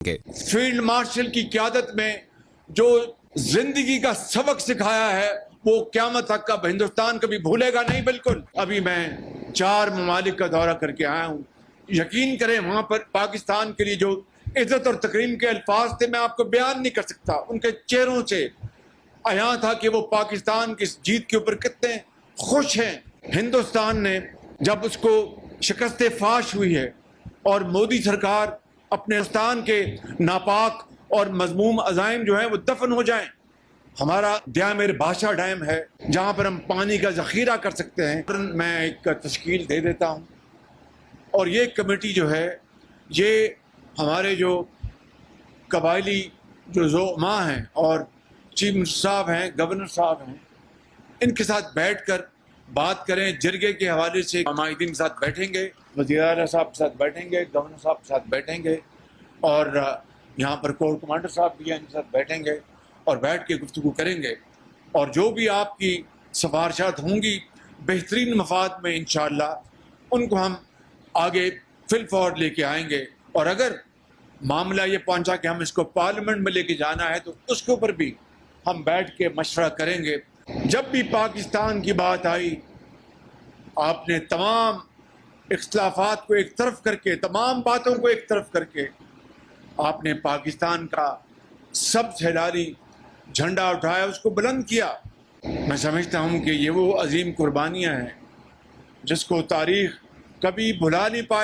Field marshal की क़यादत में जो जिंदगी का सबक सिखाया है वो क़यामत तक का हिंदुस्तान कभी भूलेगा नहीं। बिल्कुल अभी मैं 4 ममालिक का दौरा करके आया हूँ। यकीन करें वहाँ पर पाकिस्तान के लिए जो इज्जत और तकरीम के अल्फाज थे मैं आपको बयान नहीं कर सकता। उनके चेहरों से आया था कि वो पाकिस्तान की जीत के ऊपर कितने खुश हैं। हिंदुस्तान ने जब उसको शिकस्त फाश हुई है और मोदी सरकार अपने हिंदुस्तान के नापाक और मजमूम अज़ाइम जो हैं वो दफन हो जाएं। हमारा द्यामेर बादशाह डैम है जहाँ पर हम पानी का ज़ख़ीरा कर सकते हैं। मैं एक तश्कील दे देता हूँ और ये कमेटी जो है ये हमारे जो कबायली जो ज़ोमा हैं और चीफ मिनिस्टर साहब हैं, गवर्नर साहब हैं, इनके साथ बैठकर बात करें। जिरगे के हवाले से माहिदीन के साथ बैठेंगे, वज़ीर आला साहब के साथ बैठेंगे, गवर्नर साहब के साथ बैठेंगे और यहाँ पर कोर कमांडर साहब भी हैं, इनके साथ बैठेंगे और बैठ के गुफ्तगू करेंगे और जो भी आपकी सिफारिशात होंगी बेहतरीन मफाद में इंशाअल्लाह उनको हम आगे फिल फॉरवर्ड लेके आएंगे। और अगर मामला ये पहुंचा कि हम इसको पार्लियामेंट में लेके जाना है तो उसके ऊपर भी हम बैठ के मशवरा करेंगे। जब भी पाकिस्तान की बात आई आपने तमाम इख्तिलाफात को एक तरफ करके, तमाम बातों को एक तरफ करके आपने पाकिस्तान का सबसे हिलारी झंडा उठाया, उसको बुलंद किया। मैं समझता हूँ कि ये वो अजीम कुर्बानियाँ हैं जिसको तारीख़ कभी भुला नहीं पाए।